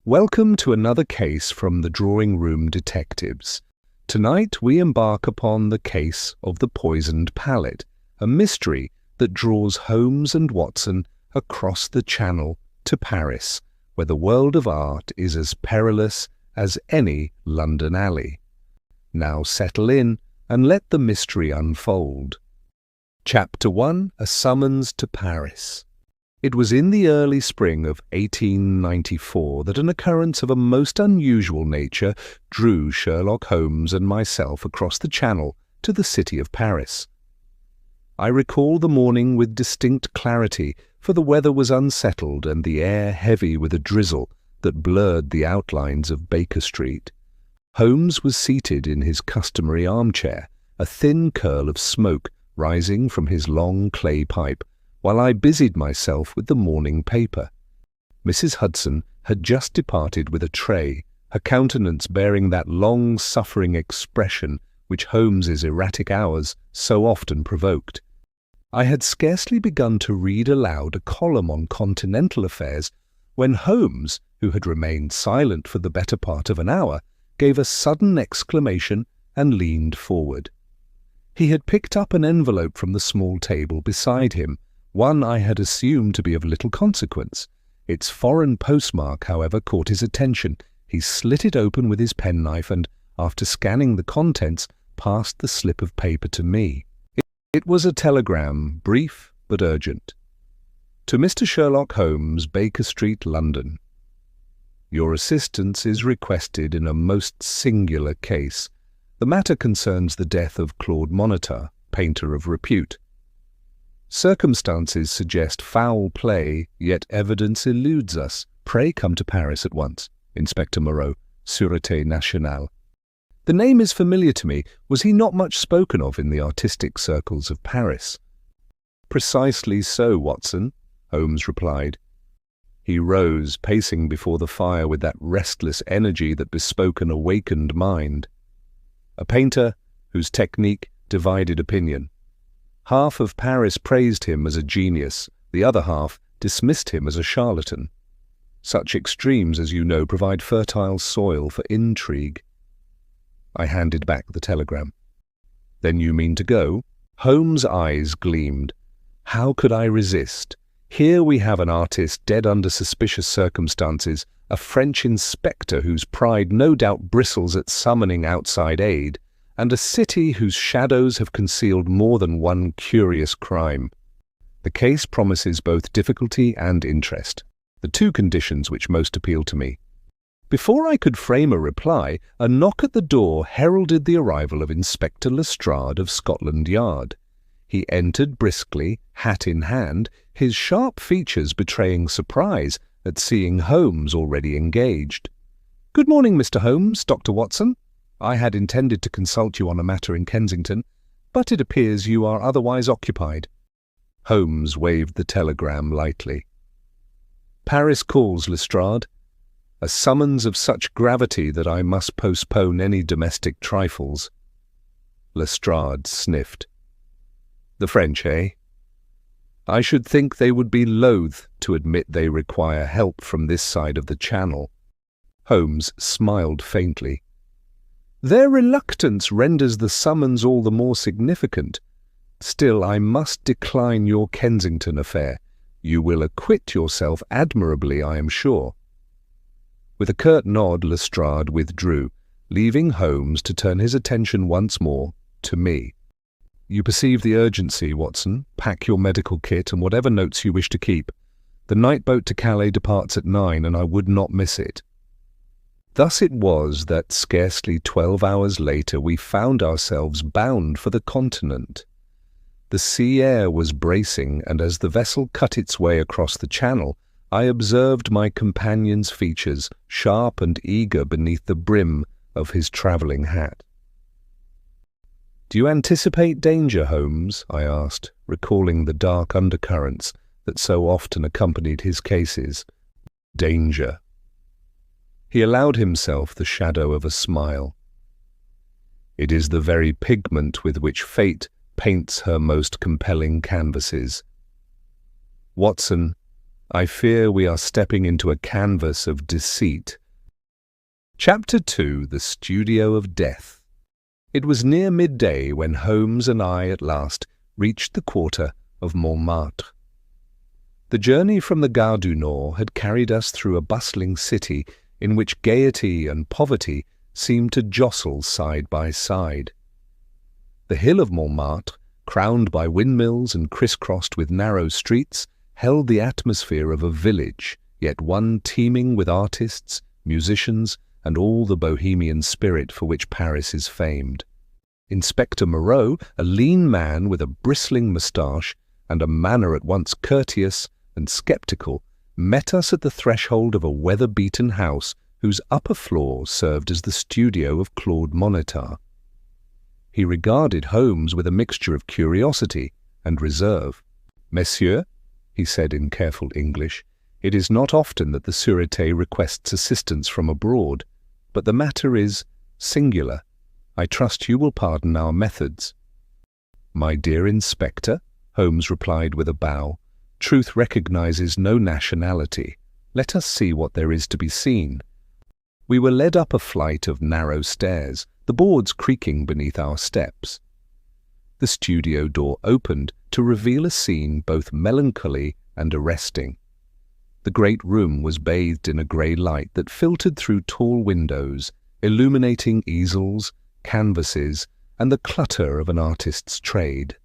Welcome to another case from the Drawing Room Detectives. Tonight we embark upon the case of the poisoned palette, a mystery that draws Holmes and Watson across the Channel to Paris, where the world of art is as perilous as any London alley. Now settle in and let the mystery unfold. Chapter 1: A Summons to Paris. It was in the early spring of 1894 that an occurrence of a most unusual nature drew Sherlock Holmes and myself across the Channel to the city of Paris. I recall the morning with distinct clarity, for the weather was unsettled and the air heavy with a drizzle that blurred the outlines of Baker Street. Holmes was seated in his customary armchair, a thin curl of smoke rising from his long clay pipe, while I busied myself with the morning paper. Mrs. Hudson had just departed with a tray, her countenance bearing that long-suffering expression which Holmes's erratic hours so often provoked. I had scarcely begun to read aloud a column on continental affairs when Holmes, who had remained silent for the better part of an hour, gave a sudden exclamation and leaned forward. He had picked up an envelope from the small table beside him, one I had assumed to be of little consequence. Its foreign postmark, however, caught his attention. He slit it open with his penknife and, after scanning the contents, passed the slip of paper to me. It was a telegram, brief but urgent. To Mr. Sherlock Holmes, Baker Street, London. Your assistance is requested in a most singular case. The matter concerns the death of Claude Montmartre, painter of repute. Circumstances suggest foul play, yet evidence eludes us. Pray come to Paris at once. Inspector Moreau, Sûreté Nationale. The name is familiar to me. Was he not much spoken of in the artistic circles of Paris? Precisely so, Watson, Holmes replied. He rose, pacing before the fire with that restless energy that bespoke an awakened mind. A painter whose technique divided opinion. Half of Paris praised him as a genius, the other half dismissed him as a charlatan. Such extremes, as you know, provide fertile soil for intrigue. I handed back the telegram. Then you mean to go? Holmes' eyes gleamed. How could I resist? Here we have an artist dead under suspicious circumstances, a French inspector whose pride no doubt bristles at summoning outside aid, and a city whose shadows have concealed more than one curious crime. The case promises both difficulty and interest, the two conditions which most appeal to me. Before I could frame a reply, a knock at the door heralded the arrival of Inspector Lestrade of Scotland Yard. He entered briskly, hat in hand, his sharp features betraying surprise at seeing Holmes already engaged. "Good morning, Mr. Holmes, Dr. Watson. I had intended to consult you on a matter in Kensington, but it appears you are otherwise occupied." Holmes waved the telegram lightly. "Paris calls, Lestrade. A summons of such gravity that I must postpone any domestic trifles." Lestrade sniffed. "The French, eh? I should think they would be loath to admit they require help from this side of the Channel." Holmes smiled faintly. "Their reluctance renders the summons all the more significant. Still, I must decline your Kensington affair. You will acquit yourself admirably, I am sure." With a curt nod, Lestrade withdrew, leaving Holmes to turn his attention once more to me. "You perceive the urgency, Watson. Pack your medical kit and whatever notes you wish to keep. The night boat to Calais departs at 9, and I would not miss it." Thus it was that scarcely 12 hours later we found ourselves bound for the continent. The sea air was bracing, and as the vessel cut its way across the Channel, I observed my companion's features, sharp and eager beneath the brim of his travelling hat. "Do you anticipate danger, Holmes?" I asked, recalling the dark undercurrents that so often accompanied his cases. "Danger." He allowed himself the shadow of a smile. "It is the very pigment with which fate paints her most compelling canvases. Watson, I fear we are stepping into a canvas of deceit. Chapter 2. The Studio of Death. It was near midday when Holmes and I at last reached the quarter of Montmartre. The journey from the Gare du Nord had carried us through a bustling city in which gaiety and poverty seemed to jostle side by side. The hill of Montmartre, crowned by windmills and crisscrossed with narrow streets, held the atmosphere of a village, yet one teeming with artists, musicians, and all the bohemian spirit for which Paris is famed. Inspector Moreau, a lean man with a bristling moustache and a manner at once courteous and sceptical, met us at the threshold of a weather-beaten house whose upper floor served as the studio of Claude Monitor. He regarded Holmes with a mixture of curiosity and reserve. "Monsieur," he said in careful English, "it is not often that the Sûreté requests assistance from abroad, but the matter is singular. I trust you will pardon our methods." "My dear Inspector," Holmes replied with a bow, "truth recognizes no nationality. Let us see what there is to be seen." We were led up a flight of narrow stairs, the boards creaking beneath our steps. The studio door opened to reveal a scene both melancholy and arresting. The great room was bathed in a grey light that filtered through tall windows, illuminating easels, canvases, and the clutter of an artist's trade.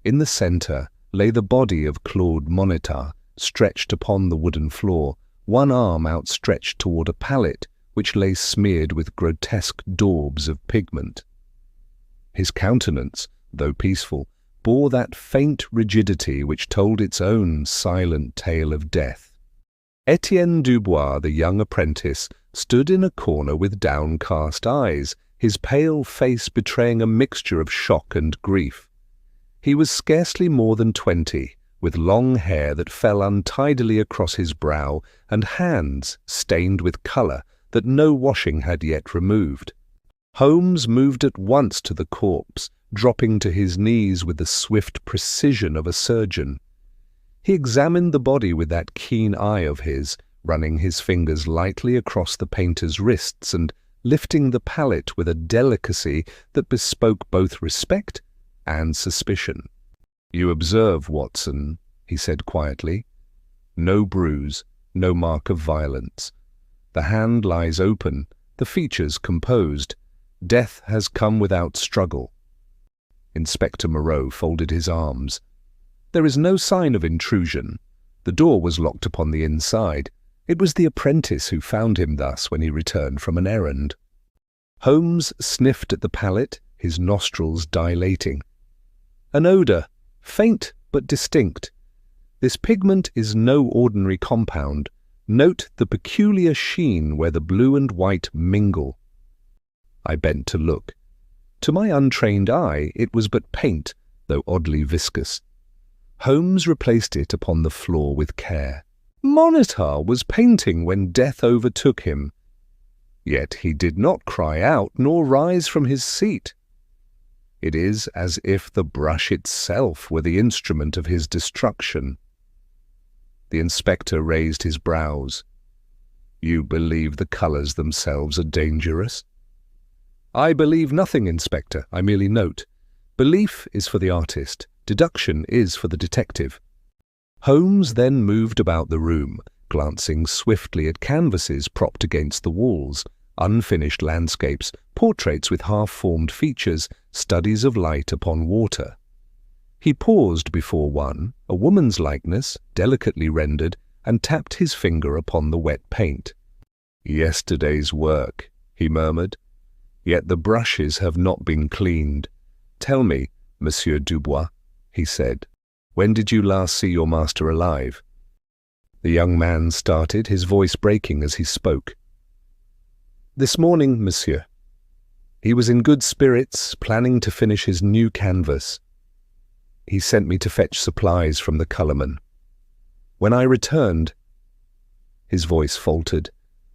In the centre lay the body of Claude Monitor, stretched upon the wooden floor, one arm outstretched toward a palette which lay smeared with grotesque daubs of pigment. His countenance, though peaceful, bore that faint rigidity which told its own silent tale of death. Etienne Dubois, the young apprentice, stood in a corner with downcast eyes, his pale face betraying a mixture of shock and grief. He was scarcely more than 20, with long hair that fell untidily across his brow and hands stained with colour that no washing had yet removed. Holmes moved at once to the corpse, dropping to his knees with the swift precision of a surgeon. He examined the body with that keen eye of his, running his fingers lightly across the painter's wrists and lifting the palette with a delicacy that bespoke both respect and suspicion. "You observe, Watson," he said quietly. "No bruise, no mark of violence. The hand lies open, the features composed. Death has come without struggle." Inspector Moreau folded his arms. "There is no sign of intrusion. The door was locked upon the inside. It was the apprentice who found him thus when he returned from an errand." Holmes sniffed at the palette, his nostrils dilating. "An odour, faint but distinct. This pigment is no ordinary compound. Note the peculiar sheen where the blue and white mingle." I bent to look. To my untrained eye, it was but paint, though oddly viscous. Holmes replaced it upon the floor with care. Monitor was painting when death overtook him. Yet he did not cry out nor rise from his seat. It is as if the brush itself were the instrument of his destruction. The inspector raised his brows. "You believe the colours themselves are dangerous?" "I believe nothing, Inspector. I merely note. Belief is for the artist. Deduction is for the detective." Holmes then moved about the room, glancing swiftly at canvases propped against the walls, unfinished landscapes, portraits with half-formed features, studies of light upon water. He paused before one, a woman's likeness, delicately rendered, and tapped his finger upon the wet paint. "Yesterday's work," he murmured. "Yet the brushes have not been cleaned. Tell me, Monsieur Dubois," he said, "when did you last see your master alive?" The young man started, his voice breaking as he spoke. "This morning, monsieur. He was in good spirits, planning to finish his new canvas. He sent me to fetch supplies from the colourman. When I returned—" His voice faltered,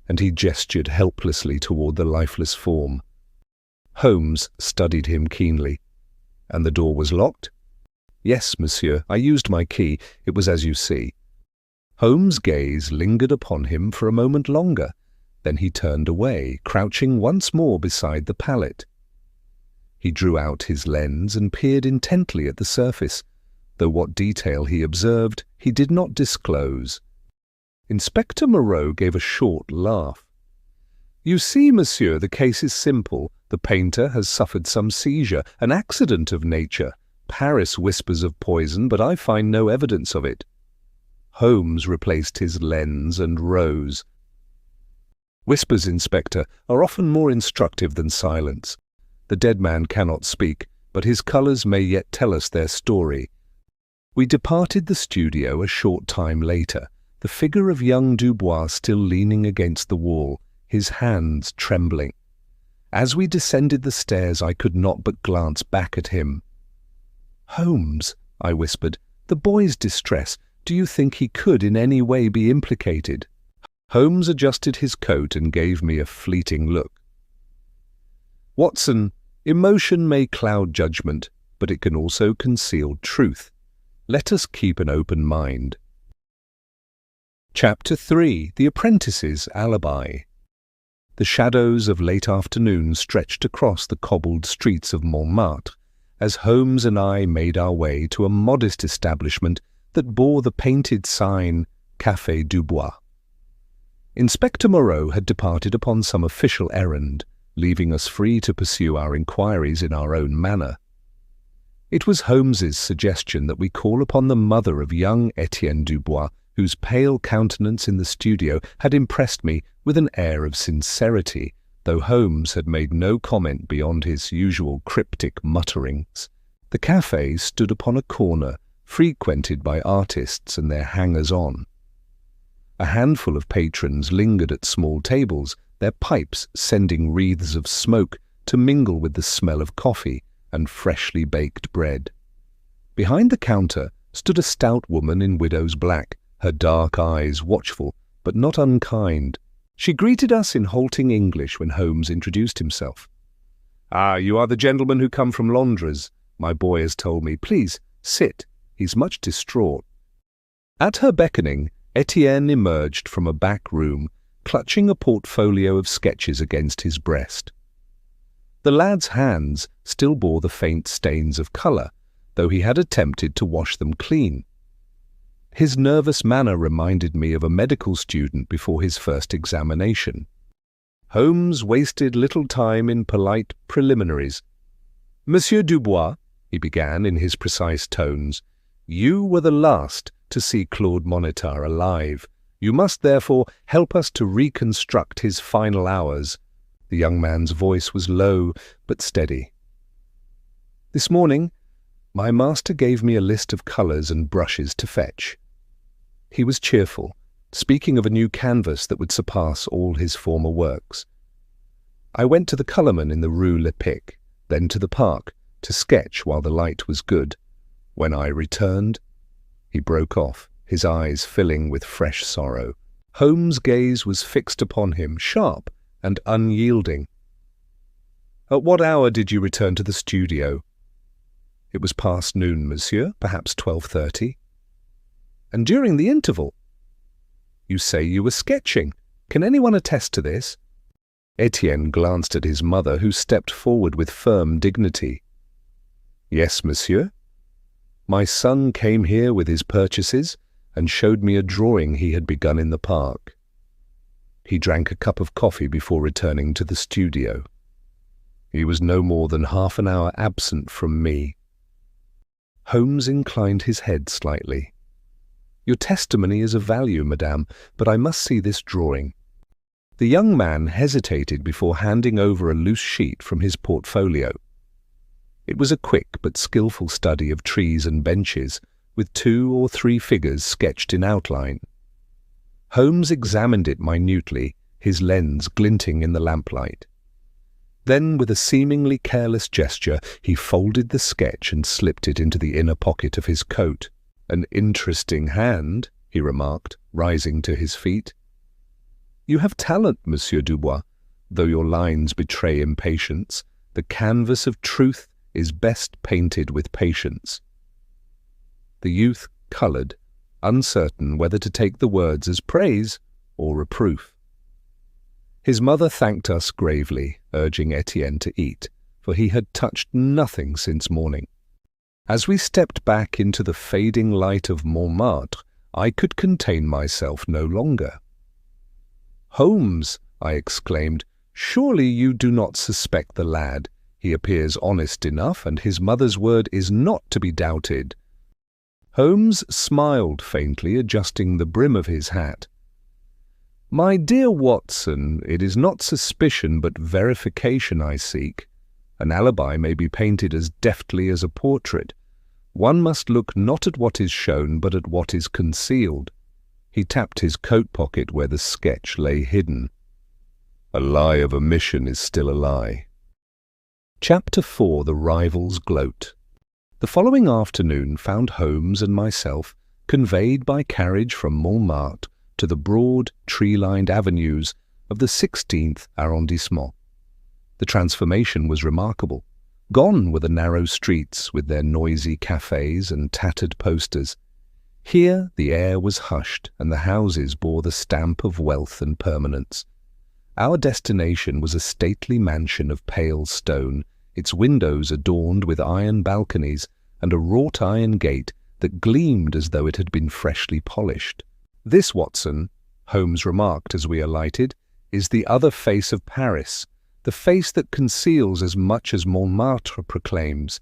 and he gestured helplessly toward the lifeless form. Holmes studied him keenly. "And the door was locked?" "Yes, monsieur. I used my key. It was as you see." Holmes' gaze lingered upon him for a moment longer. Then he turned away, crouching once more beside the pallet. He drew out his lens and peered intently at the surface, though what detail he observed he did not disclose. Inspector Moreau gave a short laugh. "You see, monsieur, the case is simple. The painter has suffered some seizure, an accident of nature. Paris whispers of poison, but I find no evidence of it." Holmes replaced his lens and rose. "Whispers, Inspector, are often more instructive than silence. The dead man cannot speak, but his colours may yet tell us their story." We departed the studio a short time later, the figure of young Dubois still leaning against the wall, his hands trembling. As we descended the stairs, I could not but glance back at him. "Holmes," I whispered, "the boy's distress, do you think he could in any way be implicated?" Holmes adjusted his coat and gave me a fleeting look. "Watson, emotion may cloud judgment, but it can also conceal truth. Let us keep an open mind." Chapter 3. The Apprentice's Alibi. The shadows of late afternoon stretched across the cobbled streets of Montmartre as Holmes and I made our way to a modest establishment that bore the painted sign Café Dubois. Inspector Moreau had departed upon some official errand, leaving us free to pursue our inquiries in our own manner. It was Holmes's suggestion that we call upon the mother of young Etienne Dubois, whose pale countenance in the studio had impressed me with an air of sincerity, though Holmes had made no comment beyond his usual cryptic mutterings. The café stood upon a corner, frequented by artists and their hangers-on. A handful of patrons lingered at small tables, their pipes sending wreaths of smoke to mingle with the smell of coffee and freshly baked bread. Behind the counter stood a stout woman in widow's black, her dark eyes watchful but not unkind. She greeted us in halting English when Holmes introduced himself. "Ah, you are the gentleman who come from Londres. My boy has told me. Please, sit. He's much distraught." At her beckoning, Etienne emerged from a back room, clutching a portfolio of sketches against his breast. The lad's hands still bore the faint stains of colour, though he had attempted to wash them clean. His nervous manner reminded me of a medical student before his first examination. Holmes wasted little time in polite preliminaries. "Monsieur Dubois," he began in his precise tones, "you were the last to see Claude Montmartre alive. You must therefore help us to reconstruct his final hours." The young man's voice was low but steady. "This morning, my master gave me a list of colours and brushes to fetch." He was cheerful, speaking of a new canvas that would surpass all his former works. I went to the colourman in the Rue Lepic, then to the park, to sketch while the light was good. When I returned, he broke off, his eyes filling with fresh sorrow. Holmes' gaze was fixed upon him, sharp and unyielding. "At what hour did you return to the studio?" "It was past noon, monsieur, perhaps 12:30. "And during the interval?" "You say you were sketching. Can anyone attest to this?" Etienne glanced at his mother, who stepped forward with firm dignity. "Yes, monsieur. My son came here with his purchases and showed me a drawing he had begun in the park. He drank a cup of coffee before returning to the studio. He was no more than half an hour absent from me." Holmes inclined his head slightly. "Your testimony is of value, madame, but I must see this drawing." The young man hesitated before handing over a loose sheet from his portfolio. It was a quick but skillful study of trees and benches, with 2 or 3 figures sketched in outline. Holmes examined it minutely, his lens glinting in the lamplight. Then, with a seemingly careless gesture, he folded the sketch and slipped it into the inner pocket of his coat. "An interesting hand," he remarked, rising to his feet. "You have talent, Monsieur Dubois, though your lines betray impatience. The canvas of truth is best painted with patience." The youth coloured, uncertain whether to take the words as praise or reproof. His mother thanked us gravely, urging Etienne to eat, for he had touched nothing since morning. As we stepped back into the fading light of Montmartre, I could contain myself no longer. "Holmes," I exclaimed, "surely you do not suspect the lad. He appears honest enough, and his mother's word is not to be doubted." Holmes smiled faintly, adjusting the brim of his hat. "My dear Watson, it is not suspicion but verification I seek. An alibi may be painted as deftly as a portrait. One must look not at what is shown but at what is concealed." He tapped his coat pocket where the sketch lay hidden. "A lie of omission is still a lie." Chapter 4. The Rival's Gloat. The following afternoon found Holmes and myself conveyed by carriage from Montmartre to the broad, tree-lined avenues of the 16th arrondissement. The transformation was remarkable. Gone were the narrow streets with their noisy cafes and tattered posters. Here the air was hushed and the houses bore the stamp of wealth and permanence. Our destination was a stately mansion of pale stone, its windows adorned with iron balconies and a wrought-iron gate that gleamed as though it had been freshly polished. "This, Watson," Holmes remarked as we alighted, "is the other face of Paris, the face that conceals as much as Montmartre proclaims.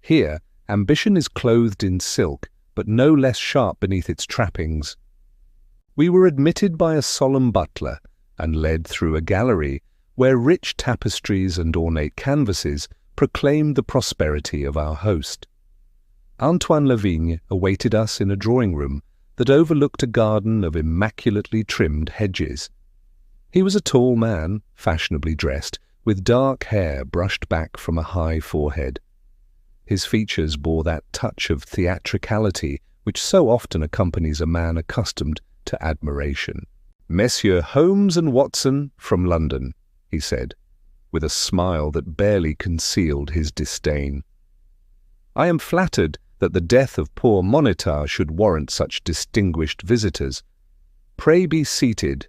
Here, ambition is clothed in silk, but no less sharp beneath its trappings." We were admitted by a solemn butler and led through a gallery where rich tapestries and ornate canvases proclaimed the prosperity of our host. Antoine Lavigne awaited us in a drawing-room that overlooked a garden of immaculately trimmed hedges. He was a tall man, fashionably dressed, with dark hair brushed back from a high forehead. His features bore that touch of theatricality which so often accompanies a man accustomed to admiration. "Messieurs Holmes and Watson from London," he said, with a smile that barely concealed his disdain. "I am flattered that the death of poor Montmartre should warrant such distinguished visitors. Pray be seated."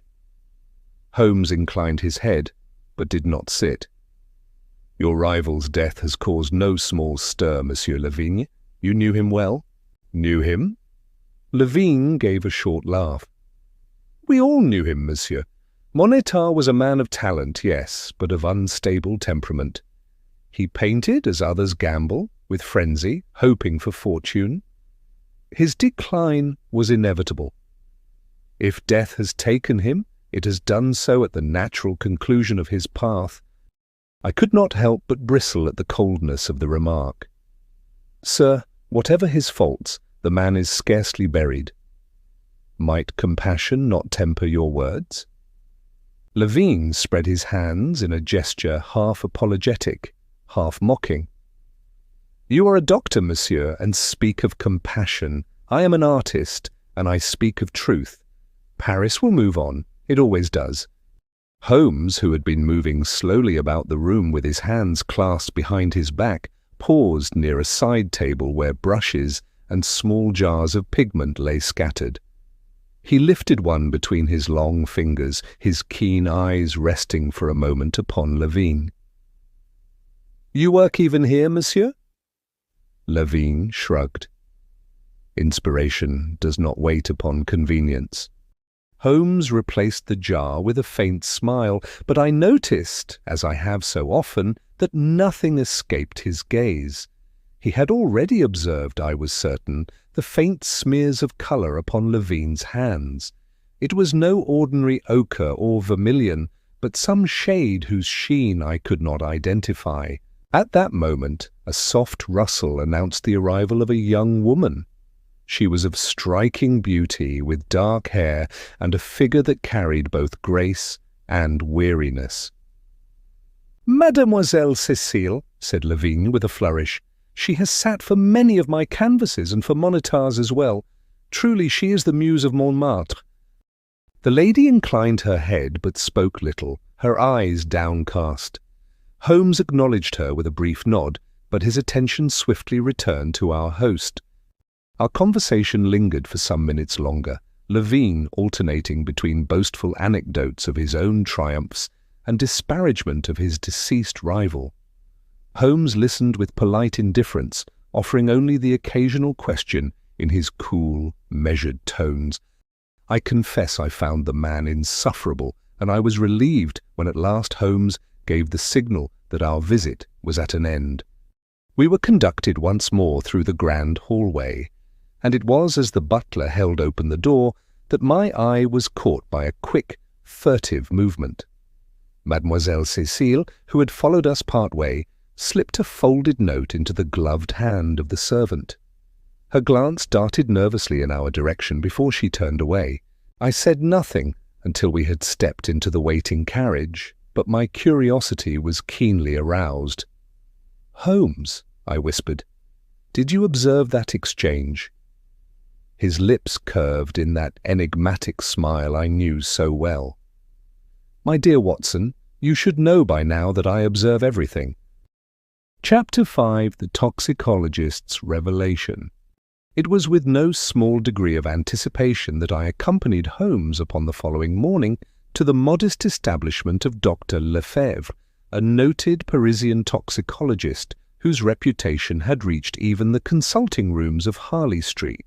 Holmes inclined his head, but did not sit. "Your rival's death has caused no small stir, Monsieur Lavigne. You knew him well?" "Knew him?" Lavigne gave a short laugh. "We all knew him, monsieur. Montmartre was a man of talent, yes, but of unstable temperament. He painted as others gamble, with frenzy, hoping for fortune. His decline was inevitable. If death has taken him, it has done so at the natural conclusion of his path." I could not help but bristle at the coldness of the remark. "Sir, whatever his faults, the man is scarcely buried." "Might compassion not temper your words?" Lavigne spread his hands in a gesture half apologetic, half mocking. "You are a doctor, monsieur, and speak of compassion. I am an artist, and I speak of truth. Paris will move on. It always does." Holmes, who had been moving slowly about the room with his hands clasped behind his back, paused near a side table where brushes and small jars of pigment lay scattered. He lifted one between his long fingers, his keen eyes resting for a moment upon Lavigne. "You work even here, monsieur?" Lavigne shrugged. Inspiration does not wait upon convenience. Holmes replaced the jar with a faint smile, but I noticed, as I have so often, that nothing escaped his gaze. He had already observed, I was certain, the faint smears of colour upon Lavigne's hands. It was no ordinary ochre or vermilion, but some shade whose sheen I could not identify. At that moment, a soft rustle announced the arrival of a young woman. She was of striking beauty, with dark hair and a figure that carried both grace and weariness. "Mademoiselle Cécile," said Lavigne with a flourish. "She has sat for many of my canvases and for Montmartre's as well. Truly she is the muse of Montmartre." The lady inclined her head but spoke little, her eyes downcast. Holmes acknowledged her with a brief nod, but his attention swiftly returned to our host. Our conversation lingered for some minutes longer, Levine alternating between boastful anecdotes of his own triumphs and disparagement of his deceased rival. Holmes listened with polite indifference, offering only the occasional question in his cool, measured tones. I confess I found the man insufferable, and I was relieved when at last Holmes gave the signal that our visit was at an end. We were conducted once more through the grand hallway, and it was as the butler held open the door that my eye was caught by a quick, furtive movement. Mademoiselle Cécile, who had followed us part way, slipped a folded note into the gloved hand of the servant. Her glance darted nervously in our direction before she turned away. I said nothing until we had stepped into the waiting carriage, but my curiosity was keenly aroused. "Holmes," I whispered, "did you observe that exchange?" His lips curved in that enigmatic smile I knew so well. "My dear Watson, you should know by now that I observe everything." Chapter 5: The Toxicologist's Revelation. It was with no small degree of anticipation that I accompanied Holmes upon the following morning to the modest establishment of Dr. Lefebvre, a noted Parisian toxicologist whose reputation had reached even the consulting rooms of Harley Street.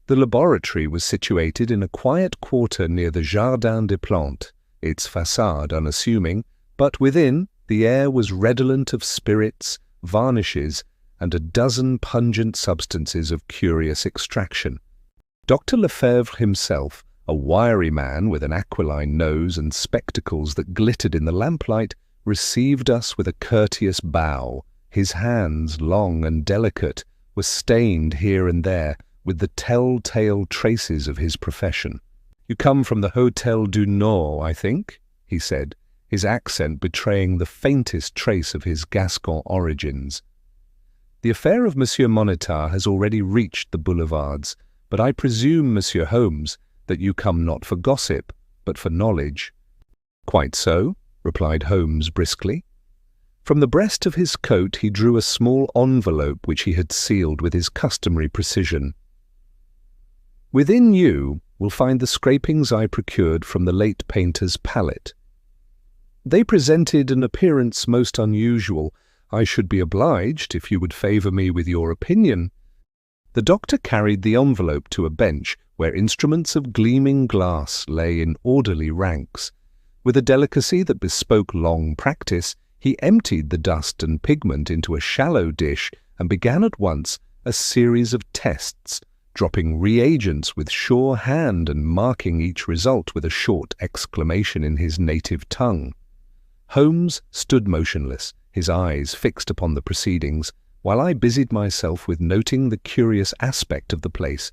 The laboratory was situated in a quiet quarter near the Jardin des Plantes, its façade unassuming, but within the air was redolent of spirits, varnishes, and a dozen pungent substances of curious extraction. Dr. Lefebvre himself, a wiry man with an aquiline nose and spectacles that glittered in the lamplight, received us with a courteous bow. His hands, long and delicate, were stained here and there with the tell-tale traces of his profession. "You come from the Hôtel du Nord, I think?" he said, his accent betraying the faintest trace of his Gascon origins. "The affair of Monsieur Montmartre has already reached the boulevards, but I presume, Monsieur Holmes, that you come not for gossip, but for knowledge." "Quite so," replied Holmes briskly. From the breast of his coat he drew a small envelope which he had sealed with his customary precision. "Within you will find the scrapings I procured from the late painter's palette. They presented an appearance most unusual. I should be obliged if you would favour me with your opinion." The doctor carried the envelope to a bench where instruments of gleaming glass lay in orderly ranks. With a delicacy that bespoke long practice, he emptied the dust and pigment into a shallow dish and began at once a series of tests, dropping reagents with sure hand and marking each result with a short exclamation in his native tongue. Holmes stood motionless, his eyes fixed upon the proceedings, while I busied myself with noting the curious aspect of the place.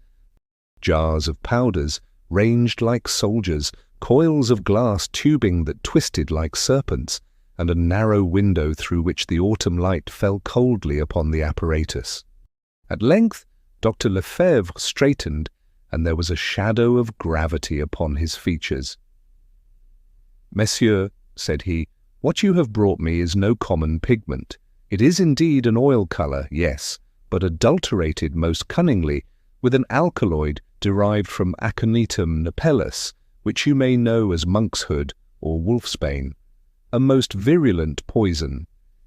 Jars of powders, ranged like soldiers, coils of glass tubing that twisted like serpents, and a narrow window through which the autumn light fell coldly upon the apparatus. At length Dr. Lefebvre straightened, and there was a shadow of gravity upon his features. "Messieurs," said he, "what you have brought me is no common pigment. It is indeed an oil colour, yes, but adulterated most cunningly with an alkaloid derived from Aconitum napellus, which you may know as monkshood or wolfsbane, a most virulent poison.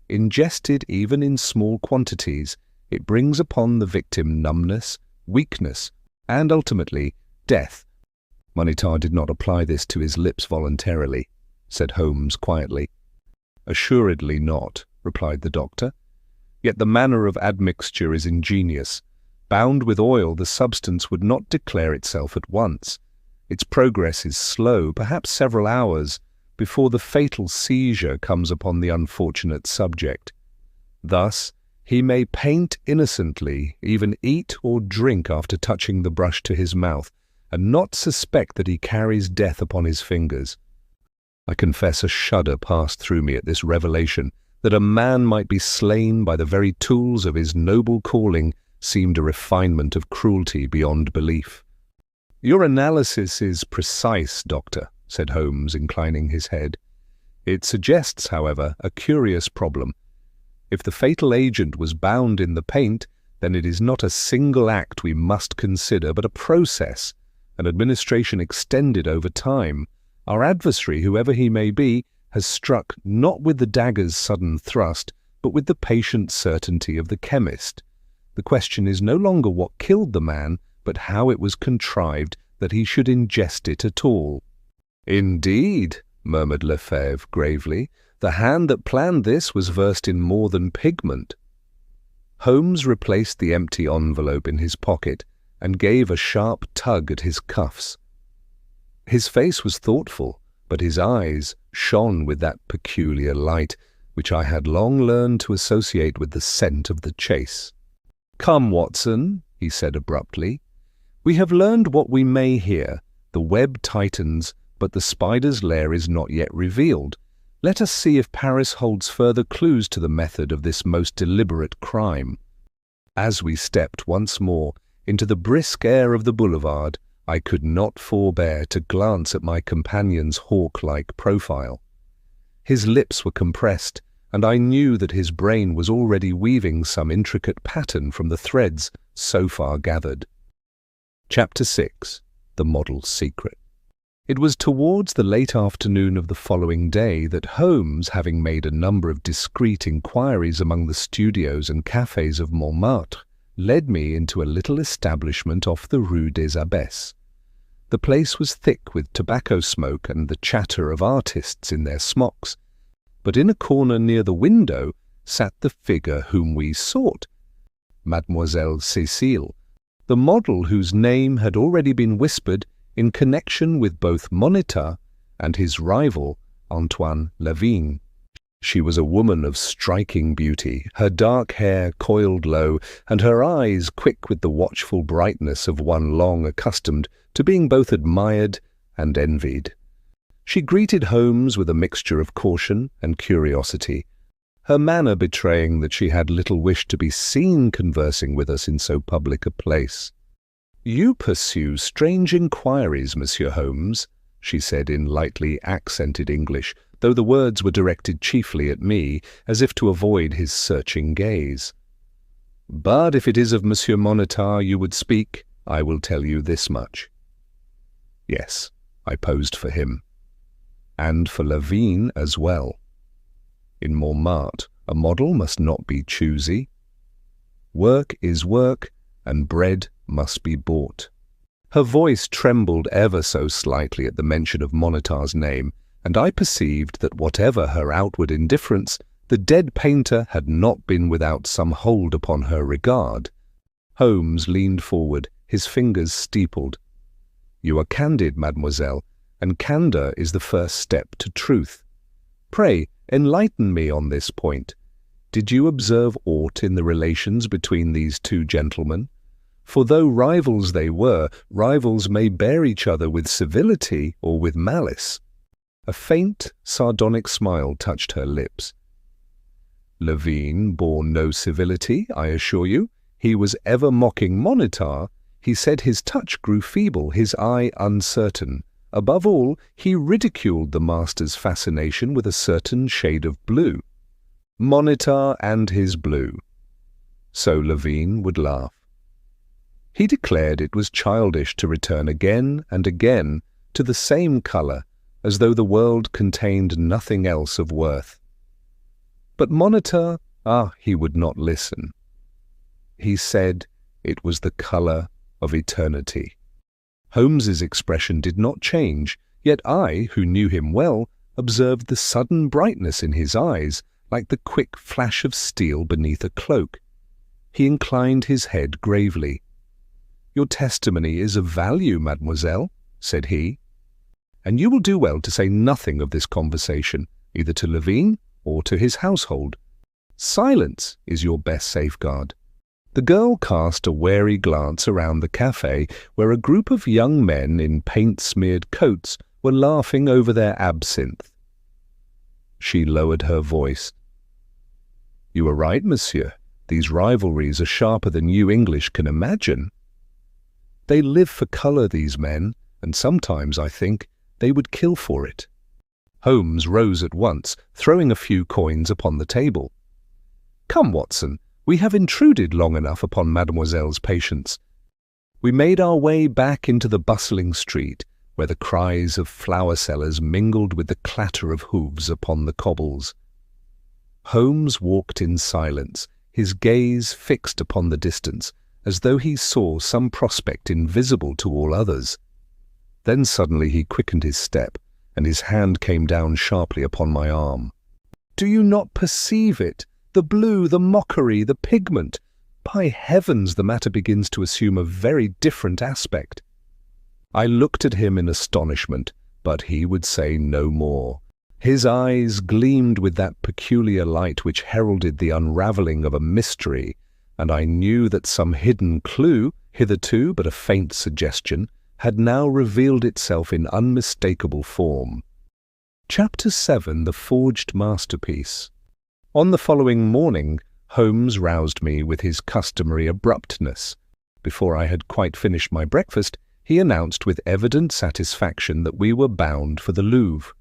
Ingested even in small quantities, it brings upon the victim numbness, weakness, and ultimately death." "Montmartre did not apply this to his lips voluntarily," said Holmes quietly. "Assuredly not," replied the doctor. "Yet the manner of admixture is ingenious. Bound with oil, the substance would not declare itself at once. Its progress is slow, perhaps several hours, before the fatal seizure comes upon the unfortunate subject. Thus, he may paint innocently, even eat or drink after touching the brush to his mouth, and not suspect that he carries death upon his fingers." I confess a shudder passed through me at this revelation. That a man might be slain by the very tools of his noble calling seemed a refinement of cruelty beyond belief. "Your analysis is precise, Doctor," said Holmes, inclining his head. "It suggests, however, a curious problem. If the fatal agent was bound in the paint, then it is not a single act we must consider, but a process, an administration extended over time. Our adversary, whoever he may be, has struck not with the dagger's sudden thrust, but with the patient certainty of the chemist. The question is no longer what killed the man, but how it was contrived that he should ingest it at all. "Indeed," murmured Lefebvre gravely, "the hand that planned this was versed in more than pigment." Holmes replaced the empty envelope in his pocket and gave a sharp tug at his cuffs. His face was thoughtful, but his eyes shone with that peculiar light which I had long learned to associate with the scent of the chase. "Come, Watson," he said abruptly. "We have learned what we may here. The web tightens, but the spider's lair is not yet revealed. Let us see if Paris holds further clues to the method of this most deliberate crime." As we stepped once more into the brisk air of the boulevard, I could not forbear to glance at my companion's hawk-like profile. His lips were compressed, and I knew that his brain was already weaving some intricate pattern from the threads so far gathered. Chapter 6. The Model's Secret. It was towards the late afternoon of the following day that Holmes, having made a number of discreet inquiries among the studios and cafes of Montmartre, led me into a little establishment off the Rue des Abbesses. The place was thick with tobacco smoke and the chatter of artists in their smocks, but in a corner near the window sat the figure whom we sought, Mademoiselle Cécile, the model whose name had already been whispered in connection with both Montmartre and his rival, Antoine Lavigne. She was a woman of striking beauty, her dark hair coiled low, and her eyes quick with the watchful brightness of one long accustomed to being both admired and envied. She greeted Holmes with a mixture of caution and curiosity, her manner betraying that she had little wish to be seen conversing with us in so public a place. "You pursue strange inquiries, Monsieur Holmes," she said in lightly accented English, though the words were directed chiefly at me, as if to avoid his searching gaze. "But if it is of Monsieur Montmartre you would speak, I will tell you this much." Yes, I posed for him. And for Lavigne as well. In Montmartre, a model must not be choosy. Work is work, and bread must be bought. Her voice trembled ever so slightly at the mention of Montmartre's name, and I perceived that whatever her outward indifference, the dead painter had not been without some hold upon her regard. Holmes leaned forward, his fingers steepled. "You are candid, mademoiselle, and candour is the first step to truth. Pray, enlighten me on this point. Did you observe aught in the relations between these two gentlemen? For though rivals they were, rivals may bear each other with civility or with malice." A faint, sardonic smile touched her lips. "Lavigne bore no civility, I assure you. He was ever mocking Montmartre. He said his touch grew feeble, his eye uncertain. Above all, he ridiculed the master's fascination with a certain shade of blue. Montmartre and his blue." So Lavigne would laugh. He declared it was childish to return again and again to the same colour, as though the world contained nothing else of worth. But Montmartre, he would not listen. He said it was the colour of eternity. Holmes's expression did not change, yet I, who knew him well, observed the sudden brightness in his eyes, like the quick flash of steel beneath a cloak. He inclined his head gravely. "Your testimony is of value, mademoiselle," said he, "and you will do well to say nothing of this conversation, either to Lavigne or to his household. Silence is your best safeguard." The girl cast a wary glance around the cafe, where a group of young men in paint-smeared coats were laughing over their absinthe. She lowered her voice. "You are right, monsieur. These rivalries are sharper than you English can imagine. They live for colour, these men, and sometimes, I think, they would kill for it." Holmes rose at once, throwing a few coins upon the table. "Come, Watson, We have intruded long enough upon mademoiselle's patience. We made our way back into the bustling street, where the cries of flower sellers mingled with the clatter of hooves upon the cobbles. Holmes walked in silence, his gaze fixed upon the distance, as though he saw some prospect invisible to all others. Then suddenly he quickened his step, and his hand came down sharply upon my arm. "Do you not perceive it? The blue, the mockery, the pigment! By heavens, the matter begins to assume a very different aspect." I looked at him in astonishment, but he would say no more. His eyes gleamed with that peculiar light which heralded the unravelling of a mystery, and I knew that some hidden clue, hitherto but a faint suggestion, had now revealed itself in unmistakable form. Chapter 7. The Forged Masterpiece. On the following morning, Holmes roused me with his customary abruptness. Before I had quite finished my breakfast, he announced with evident satisfaction that we were bound for the Louvre.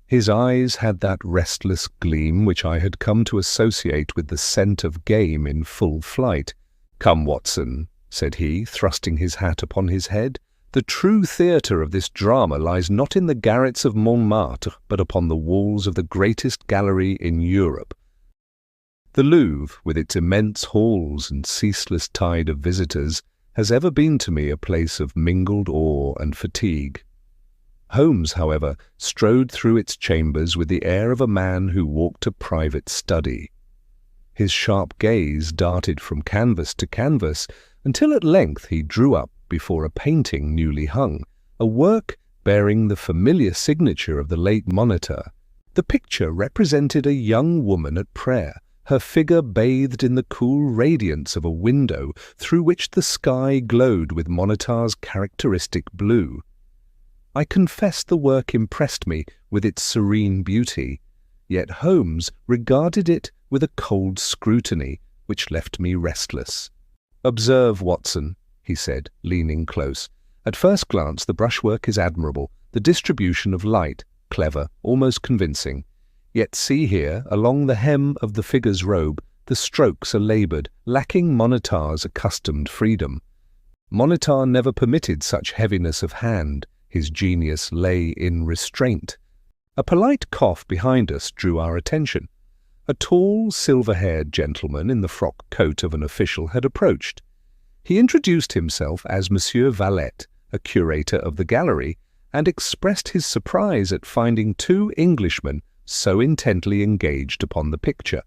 His eyes had that restless gleam which I had come to associate with the scent of game in full flight. "Come, Watson," said he, thrusting his hat upon his head. "The true theatre of this drama lies not in the garrets of Montmartre, but upon the walls of the greatest gallery in Europe. The Louvre, with its immense halls and ceaseless tide of visitors, has ever been to me a place of mingled awe and fatigue." Holmes, however, strode through its chambers with the air of a man who walked a private study. His sharp gaze darted from canvas to canvas, until at length he drew up before a painting newly hung, a work bearing the familiar signature of the late Monitor. The picture represented a young woman at prayer, her figure bathed in the cool radiance of a window through which the sky glowed with Monitor's characteristic blue. I confess the work impressed me with its serene beauty, yet Holmes regarded it with a cold scrutiny which left me restless. "Observe, Watson," he said, leaning close. "At first glance the brushwork is admirable, the distribution of light clever, almost convincing. Yet see here, along the hem of the figure's robe, the strokes are laboured, lacking Monitor's accustomed freedom. Monitor never permitted such heaviness of hand. His genius lay in restraint." A polite cough behind us drew our attention. A tall, silver-haired gentleman in the frock coat of an official had approached. He introduced himself as Monsieur Valette, a curator of the gallery, and expressed his surprise at finding two Englishmen so intently engaged upon the picture.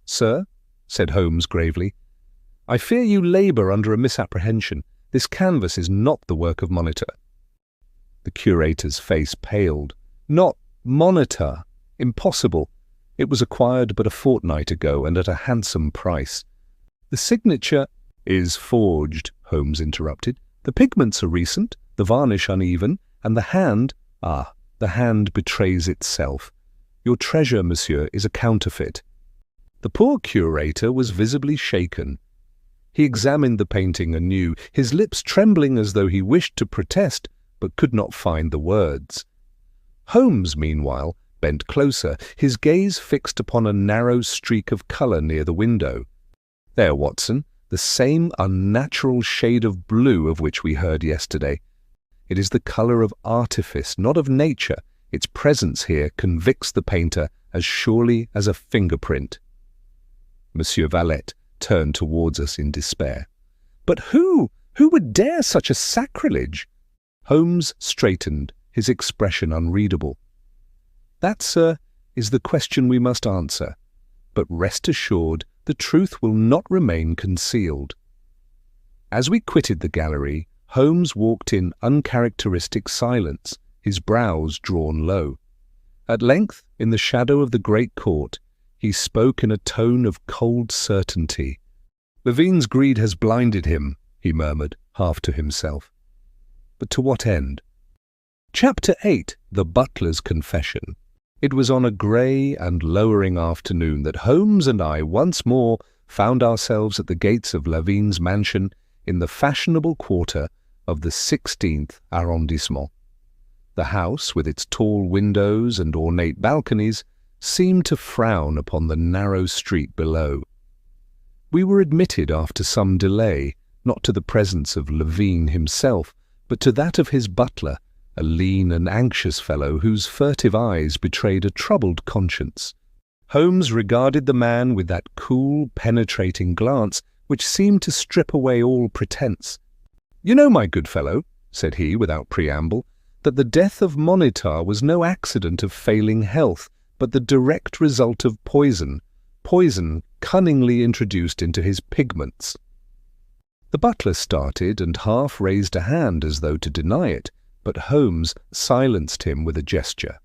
"Sir," said Holmes gravely, "I fear you labour under a misapprehension. This canvas is not the work of Monitor." The curator's face paled. "Not Monitor? Impossible. It was acquired but a fortnight ago and at a handsome price." "The signature is forged," Holmes interrupted. "The pigments are recent, the varnish uneven, and the hand betrays itself. Your treasure, monsieur, is a counterfeit." The poor curator was visibly shaken. He examined the painting anew, his lips trembling as though he wished to protest, but could not find the words. Holmes, meanwhile, bent closer, his gaze fixed upon a narrow streak of colour near the window. "There, Watson, the same unnatural shade of blue of which we heard yesterday. It is the colour of artifice, not of nature. Its presence here convicts the painter as surely as a fingerprint." Monsieur Valette turned towards us in despair. "But who would dare such a sacrilege?" Holmes straightened, his expression unreadable. "That, sir, is the question we must answer. But rest assured, the truth will not remain concealed." As we quitted the gallery, Holmes walked in uncharacteristic silence, his brows drawn low. At length, in the shadow of the great court, he spoke in a tone of cold certainty. "Levine's greed has blinded him," he murmured, half to himself. But to what end? Chapter 8. The Butler's Confession. It was on a grey and lowering afternoon that Holmes and I once more found ourselves at the gates of Levine's mansion in the fashionable quarter of the 16th arrondissement. The house, with its tall windows and ornate balconies, seemed to frown upon the narrow street below. We were admitted after some delay, not to the presence of Levine himself, but to that of his butler, a lean and anxious fellow whose furtive eyes betrayed a troubled conscience. Holmes regarded the man with that cool, penetrating glance which seemed to strip away all pretense. "You know, my good fellow," said he without preamble, "that the death of Montmartre was no accident of failing health, but the direct result of poison cunningly introduced into his pigments." The butler started and half raised a hand as though to deny it, but Holmes silenced him with a gesture.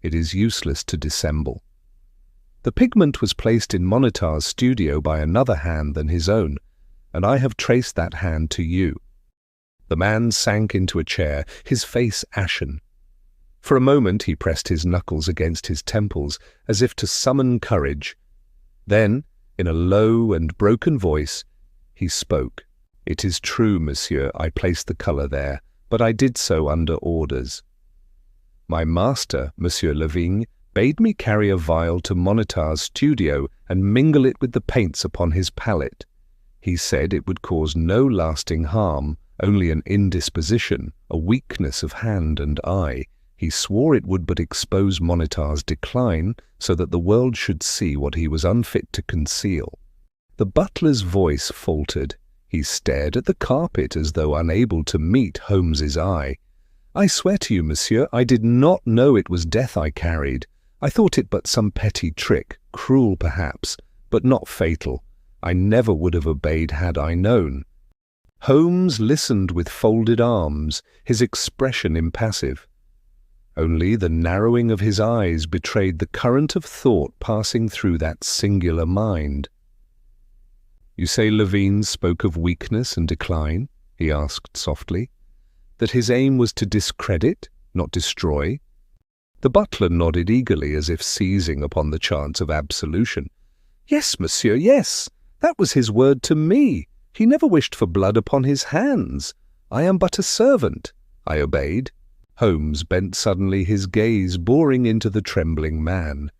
It is useless to dissemble. The pigment was placed in Montmartre's studio by another hand than his own, and I have traced that hand to you. The man sank into a chair, his face ashen. For a moment he pressed his knuckles against his temples, as if to summon courage. Then, in a low and broken voice, he spoke. "It is true, monsieur, I placed the colour there, but I did so under orders. My master, Monsieur Levine, bade me carry a vial to Montmartre's studio and mingle it with the paints upon his palette. He said it would cause no lasting harm, only an indisposition, a weakness of hand and eye. He swore it would but expose Montmartre's decline, so that the world should see what he was unfit to conceal." The butler's voice faltered. He stared at the carpet as though unable to meet Holmes's eye. "I swear to you, monsieur, I did not know it was death I carried. I thought it but some petty trick, cruel perhaps, but not fatal. I never would have obeyed had I known." Holmes listened with folded arms, his expression impassive. Only the narrowing of his eyes betrayed the current of thought passing through that singular mind. "You say Levine spoke of weakness and decline?" he asked softly. "That his aim was to discredit, not destroy?" The butler nodded eagerly, as if seizing upon the chance of absolution. "Yes, monsieur, yes. That was his word to me. He never wished for blood upon his hands. I am but a servant." I obeyed. Holmes bent suddenly, his gaze boring into the trembling man.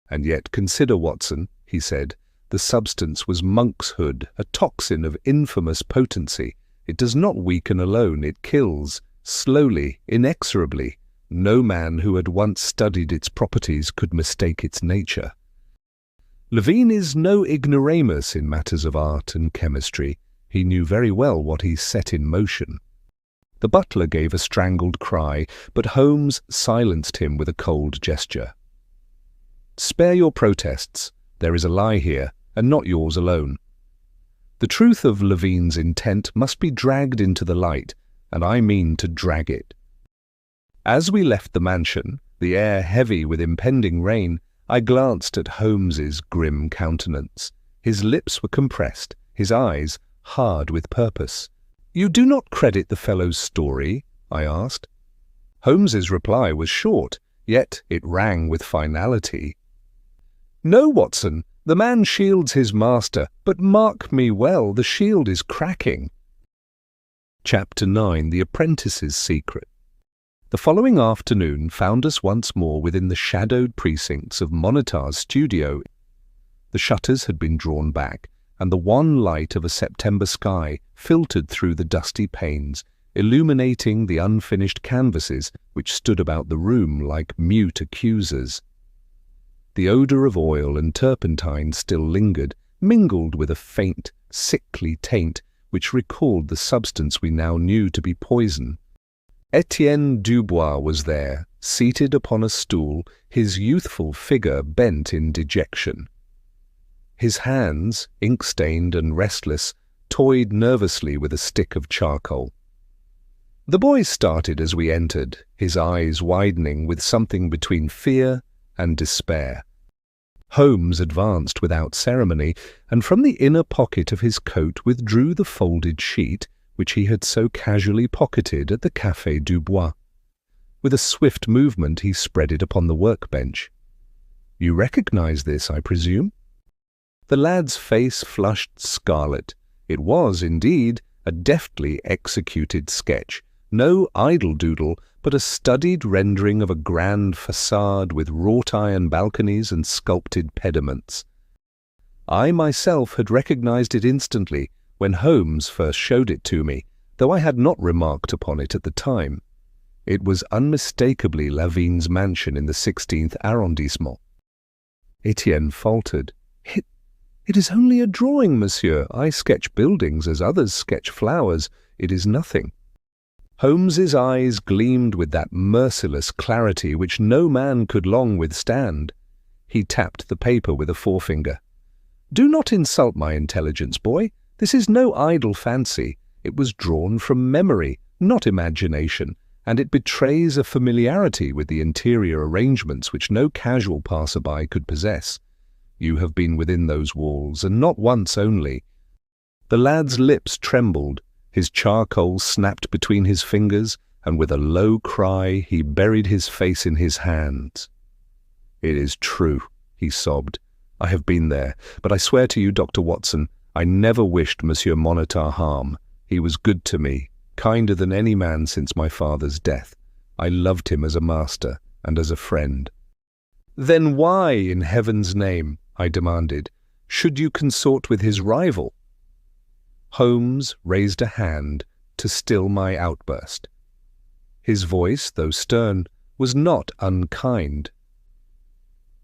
"And yet consider, Watson," he said, "the substance was monkshood, a toxin of infamous potency. It does not weaken alone, it kills, slowly, inexorably. No man who had once studied its properties could mistake its nature. Levine is no ignoramus in matters of art and chemistry. He knew very well what he set in motion." The butler gave a strangled cry, but Holmes silenced him with a cold gesture. "Spare your protests. There is a lie here, and not yours alone. The truth of Levine's intent must be dragged into the light, and I mean to drag it." As we left the mansion, the air heavy with impending rain, I glanced at Holmes's grim countenance. His lips were compressed, his eyes hard with purpose. "You do not credit the fellow's story?" I asked. Holmes's reply was short, yet it rang with finality. "No, Watson, the man shields his master, but mark me well, the shield is cracking." Chapter 9. The Apprentice's Secret. The following afternoon found us once more within the shadowed precincts of Montmartre's studio. The shutters had been drawn back, and the wan light of a September sky filtered through the dusty panes, illuminating the unfinished canvases which stood about the room like mute accusers. The odour of oil and turpentine still lingered, mingled with a faint, sickly taint which recalled the substance we now knew to be poison. Etienne Dubois was there, seated upon a stool, his youthful figure bent in dejection. His hands, ink-stained and restless, toyed nervously with a stick of charcoal. The boy started as we entered, his eyes widening with something between fear and despair. Holmes advanced without ceremony, and from the inner pocket of his coat withdrew the folded sheet which he had so casually pocketed at the Café Dubois. With a swift movement he spread it upon the workbench. "You recognize this, I presume?" The lad's face flushed scarlet. It was, indeed, a deftly executed sketch, no idle doodle, but a studied rendering of a grand façade with wrought-iron balconies and sculpted pediments. I myself had recognized it instantly when Holmes first showed it to me, though I had not remarked upon it at the time. It was unmistakably Lavigne's mansion in the 16th arrondissement. Etienne faltered. It is only a drawing, monsieur. I sketch buildings as others sketch flowers. It is nothing." Holmes's eyes gleamed with that merciless clarity which no man could long withstand. He tapped the paper with a forefinger. "Do not insult my intelligence, boy. This is no idle fancy. It was drawn from memory, not imagination, and it betrays a familiarity with the interior arrangements which no casual passer-by could possess. You have been within those walls, and not once only." The lad's lips trembled, his charcoal snapped between his fingers, and with a low cry he buried his face in his hands. "It is true," he sobbed. "I have been there, but I swear to you, Dr. Watson, I never wished Monsieur Montmartre harm. He was good to me, kinder than any man since my father's death. I loved him as a master and as a friend." "Then why, in heaven's name," I demanded, "should you consort with his rival?" Holmes raised a hand to still my outburst. His voice, though stern, was not unkind.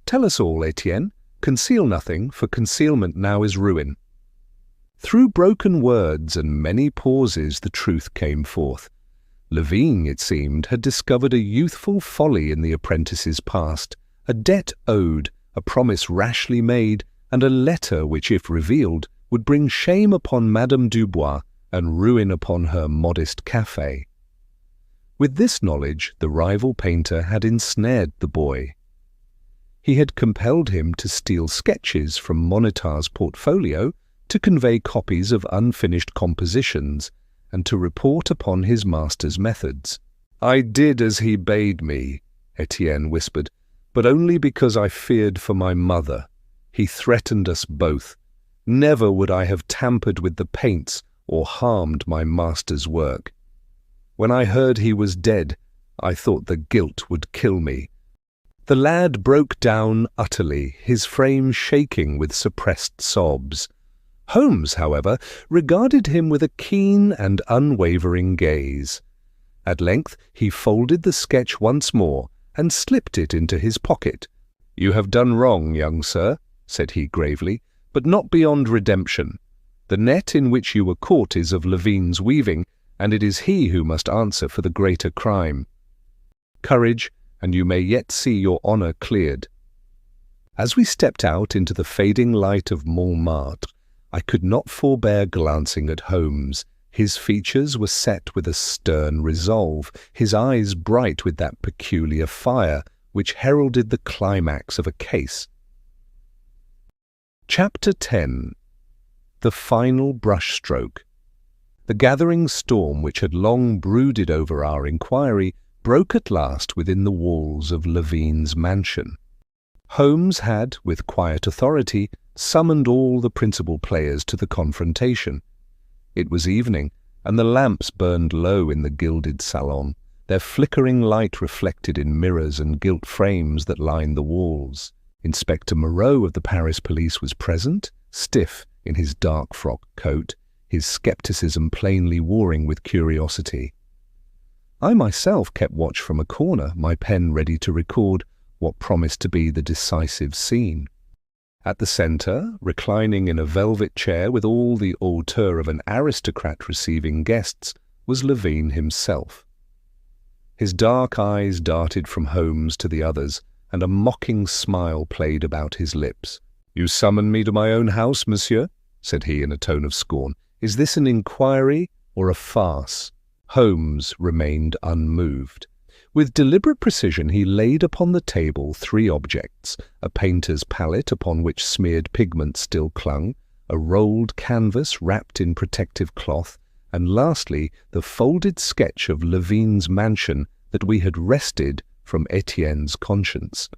"Tell us all, Etienne. Conceal nothing, for concealment now is ruin." Through broken words and many pauses the truth came forth. Lavigne, it seemed, had discovered a youthful folly in the apprentice's past, a debt owed, a promise rashly made, and a letter which, if revealed, would bring shame upon Madame Dubois and ruin upon her modest café. With this knowledge, the rival painter had ensnared the boy. He had compelled him to steal sketches from Montmartre's portfolio, to convey copies of unfinished compositions, and to report upon his master's methods. "I did as he bade me," Etienne whispered, "but only because I feared for my mother. He threatened us both. Never would I have tampered with the paints or harmed my master's work. When I heard he was dead, I thought the guilt would kill me." The lad broke down utterly, his frame shaking with suppressed sobs. Holmes, however, regarded him with a keen and unwavering gaze. At length he folded the sketch once more and slipped it into his pocket. "You have done wrong, young sir," said he gravely, "but not beyond redemption. The net in which you were caught is of Lavigne's weaving, and it is he who must answer for the greater crime. Courage, and you may yet see your honour cleared." As we stepped out into the fading light of Montmartre, I could not forbear glancing at Holmes. His features were set with a stern resolve, his eyes bright with that peculiar fire which heralded the climax of a case. Chapter 10. The Final Brushstroke. The gathering storm which had long brooded over our inquiry broke at last within the walls of Lavigne's mansion. Holmes had, with quiet authority, summoned all the principal players to the confrontation. It was evening, and the lamps burned low in the gilded salon, their flickering light reflected in mirrors and gilt frames that lined the walls. Inspector Moreau of the Paris police was present, stiff in his dark frock coat, his scepticism plainly warring with curiosity. I myself kept watch from a corner, my pen ready to record what promised to be the decisive scene. At the centre, reclining in a velvet chair with all the hauteur of an aristocrat receiving guests, was Lavigne himself. His dark eyes darted from Holmes to the others, and a mocking smile played about his lips. "You summon me to my own house, monsieur?" said he in a tone of scorn. "Is this an inquiry or a farce?" Holmes remained unmoved. With deliberate precision he laid upon the table three objects: a painter's palette upon which smeared pigment still clung, a rolled canvas wrapped in protective cloth, and lastly the folded sketch of Lavigne's mansion that we had wrested from Etienne's conscience.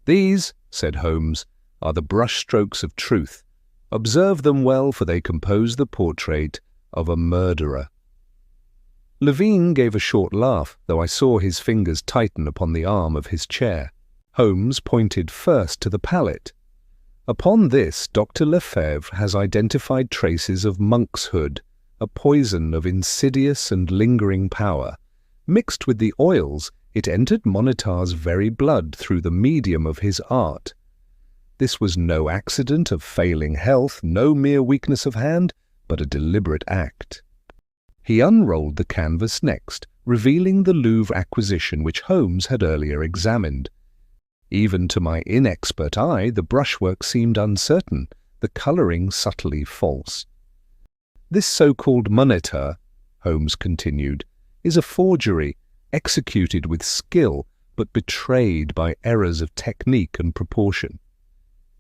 "These," said Holmes, "are the brushstrokes of truth. Observe them well, for they compose the portrait of a murderer." Lavigne gave a short laugh, though I saw his fingers tighten upon the arm of his chair. Holmes pointed first to the palette. Upon this, Dr. Lefebvre has identified traces of monkshood, a poison of insidious and lingering power. Mixed with the oils, it entered Montmartre's very blood through the medium of his art. This was no accident of failing health, no mere weakness of hand, but a deliberate act. He unrolled the canvas next, revealing the Louvre acquisition which Holmes had earlier examined. Even to my inexpert eye, the brushwork seemed uncertain, the colouring subtly false. This so-called Montmartre, Holmes continued, is a forgery, executed with skill, but betrayed by errors of technique and proportion.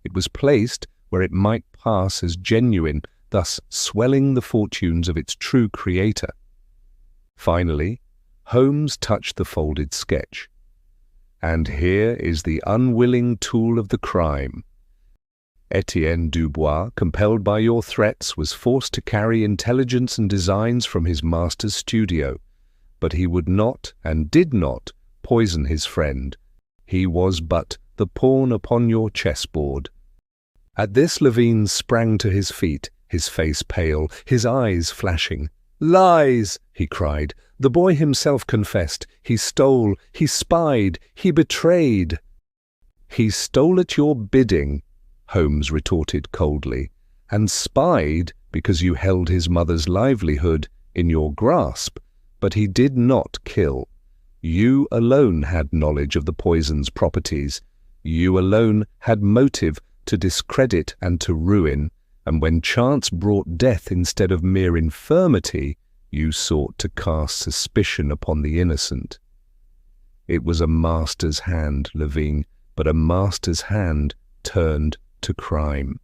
It was placed where it might pass as genuine, thus swelling the fortunes of its true creator. Finally, Holmes touched the folded sketch. And here is the unwilling tool of the crime. Etienne Dubois, compelled by your threats, was forced to carry intelligence and designs from his master's studio. But he would not, and did not, poison his friend. He was but the pawn upon your chessboard. At this Levine sprang to his feet, his face pale, his eyes flashing. "Lies!" he cried. "The boy himself confessed. He stole, he spied, he betrayed." "He stole at your bidding," Holmes retorted coldly, "and spied because you held his mother's livelihood in your grasp. But he did not kill. You alone had knowledge of the poison's properties. You alone had motive to discredit and to ruin, and when chance brought death instead of mere infirmity, you sought to cast suspicion upon the innocent. It was a master's hand, Levine, but a master's hand turned to crime."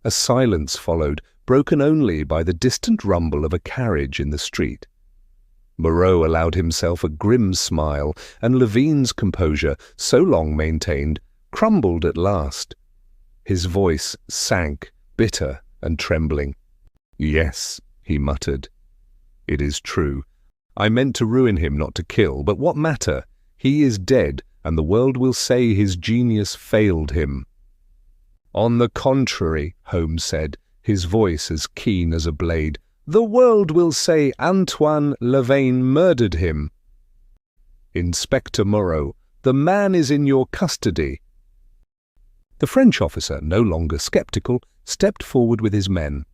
A silence followed, broken only by the distant rumble of a carriage in the street. Moreau allowed himself a grim smile, and Levine's composure, so long maintained, crumbled at last. His voice sank, bitter and trembling. "Yes," he muttered. "It is true. I meant to ruin him, not to kill, but what matter? He is dead, and the world will say his genius failed him." "On the contrary," Holmes said, his voice as keen as a blade, "the world will say Antoine Levane murdered him." "Inspector Moreau, the man is in your custody." The French officer, no longer sceptical, stepped forward with his men.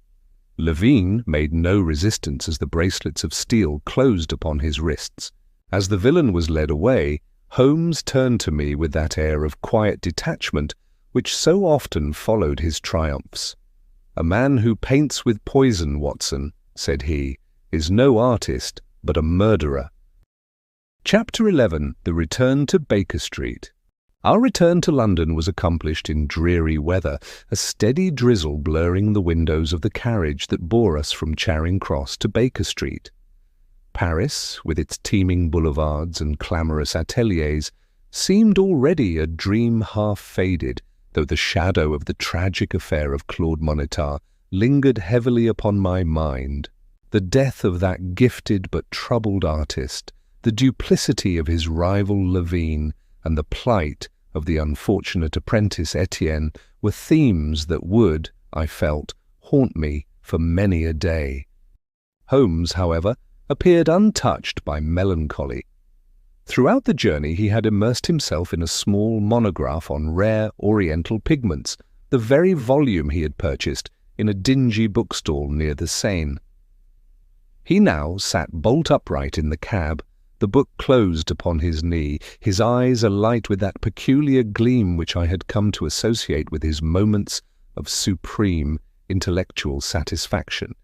Levine made no resistance as the bracelets of steel closed upon his wrists. As the villain was led away, Holmes turned to me with that air of quiet detachment which so often followed his triumphs. "A man who paints with poison, Watson," said he, "is no artist, but a murderer." Chapter 11. The Return to Baker Street. Our return to London was accomplished in dreary weather, a steady drizzle blurring the windows of the carriage that bore us from Charing Cross to Baker Street. Paris, with its teeming boulevards and clamorous ateliers, seemed already a dream half-faded, though the shadow of the tragic affair of Claude Montmartre lingered heavily upon my mind. The death of that gifted but troubled artist, the duplicity of his rival Levine, and the plight of the unfortunate apprentice Etienne were themes that would, I felt, haunt me for many a day. Holmes, however, appeared untouched by melancholy. Throughout the journey he had immersed himself in a small monograph on rare Oriental pigments, the very volume he had purchased in a dingy bookstall near the Seine. He now sat bolt upright in the cab, the book closed upon his knee, his eyes alight with that peculiar gleam which I had come to associate with his moments of supreme intellectual satisfaction.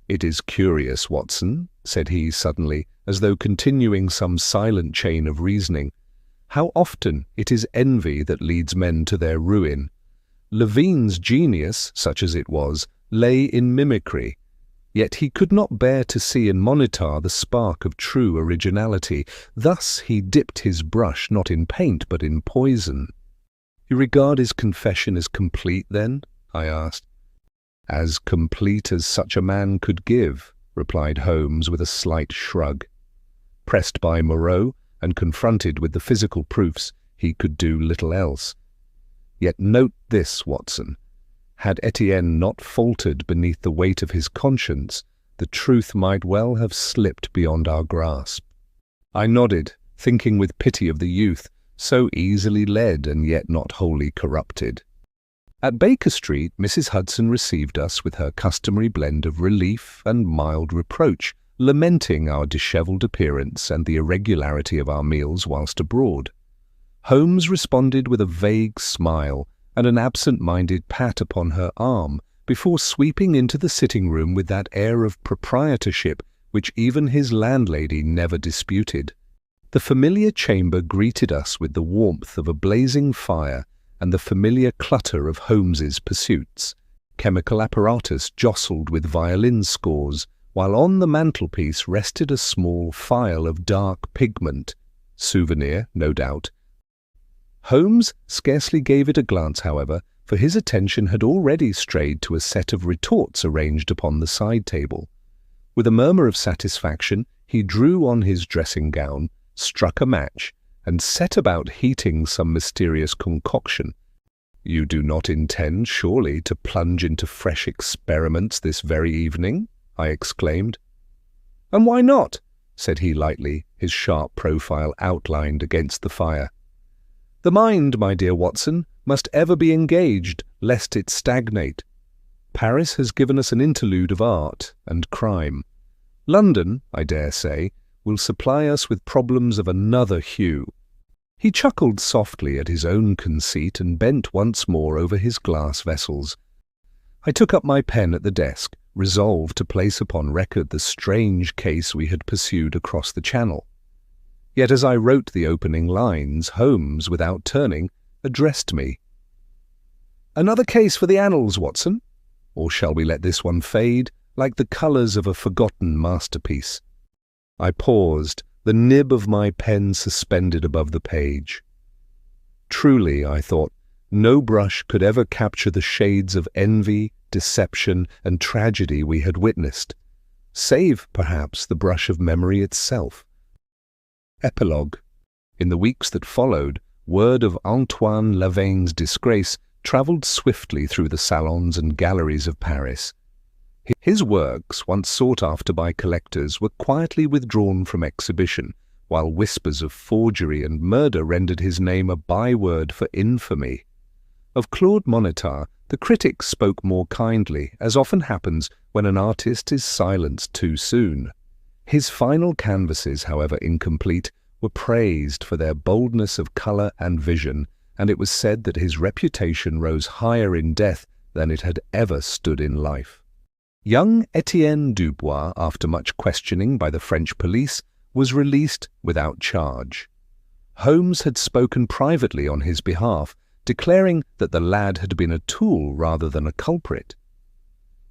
"It is curious, Watson," said he suddenly, as though continuing some silent chain of reasoning, "how often it is envy that leads men to their ruin. Levine's genius, such as it was, lay in mimicry. Yet he could not bear to see in Montmartre the spark of true originality. Thus he dipped his brush not in paint but in poison." "You regard his confession as complete, then?" I asked. "As complete as such a man could give," replied Holmes with a slight shrug. Pressed by Moreau and confronted with the physical proofs, he could do little else. Yet note this, Watson. Had Etienne not faltered beneath the weight of his conscience, the truth might well have slipped beyond our grasp. I nodded, thinking with pity of the youth, so easily led and yet not wholly corrupted. At Baker Street, Mrs. Hudson received us with her customary blend of relief and mild reproach, lamenting our dishevelled appearance and the irregularity of our meals whilst abroad. Holmes responded with a vague smile and an absent-minded pat upon her arm before sweeping into the sitting-room with that air of proprietorship which even his landlady never disputed. The familiar chamber greeted us with the warmth of a blazing fire and the familiar clutter of Holmes's pursuits. Chemical apparatus jostled with violin scores, while on the mantelpiece rested a small phial of dark pigment. Souvenir, no doubt. Holmes scarcely gave it a glance, however, for his attention had already strayed to a set of retorts arranged upon the side table. With a murmur of satisfaction, he drew on his dressing gown, struck a match, and set about heating some mysterious concoction. "You do not intend, surely, to plunge into fresh experiments this very evening?" I exclaimed. "And why not?" said he lightly, his sharp profile outlined against the fire. "The mind, my dear Watson, must ever be engaged, lest it stagnate. Paris has given us an interlude of art and crime. London, I dare say, will supply us with problems of another hue." He chuckled softly at his own conceit and bent once more over his glass vessels. I took up my pen at the desk, resolved to place upon record the strange case we had pursued across the Channel. Yet as I wrote the opening lines, Holmes, without turning, addressed me. "Another case for the annals, Watson? Or shall we let this one fade, like the colours of a forgotten masterpiece?" I paused, the nib of my pen suspended above the page. Truly, I thought, no brush could ever capture the shades of envy, deception, and tragedy we had witnessed, save, perhaps, the brush of memory itself. Epilogue. In the weeks that followed, word of Antoine Lavaine's disgrace travelled swiftly through the salons and galleries of Paris. His works, once sought after by collectors, were quietly withdrawn from exhibition, while whispers of forgery and murder rendered his name a byword for infamy. Of Claude Monetar, the critics spoke more kindly, as often happens when an artist is silenced too soon. His final canvases, however incomplete, were praised for their boldness of colour and vision, and it was said that his reputation rose higher in death than it had ever stood in life. Young Etienne Dubois, after much questioning by the French police, was released without charge. Holmes had spoken privately on his behalf, declaring that the lad had been a tool rather than a culprit.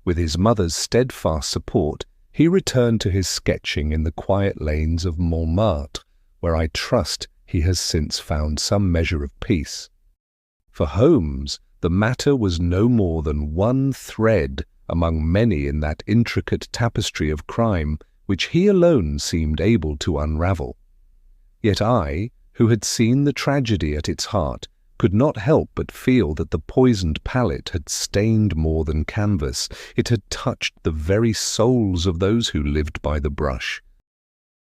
With his mother's steadfast support, he returned to his sketching in the quiet lanes of Montmartre, where I trust he has since found some measure of peace. For Holmes, the matter was no more than one thread among many in that intricate tapestry of crime which he alone seemed able to unravel. Yet I, who had seen the tragedy at its heart, could not help but feel that the poisoned palette had stained more than canvas. It had touched the very souls of those who lived by the brush.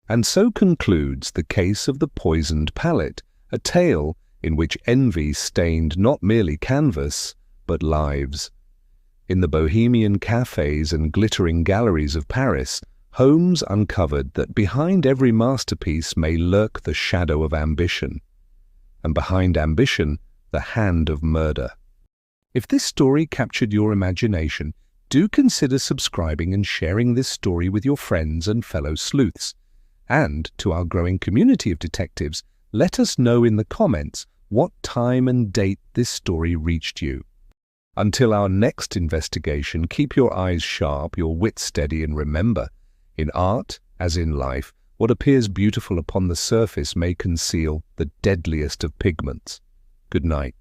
And so concludes the case of the poisoned palette, a tale in which envy stained not merely canvas, but lives. In the bohemian cafes and glittering galleries of Paris, Holmes uncovered that behind every masterpiece may lurk the shadow of ambition, and behind ambition, the hand of murder. If this story captured your imagination, do consider subscribing and sharing this story with your friends and fellow sleuths. And to our growing community of detectives, let us know in the comments what time and date this story reached you. Until our next investigation, keep your eyes sharp, your wits steady, and remember, in art, as in life, what appears beautiful upon the surface may conceal the deadliest of pigments. Good night.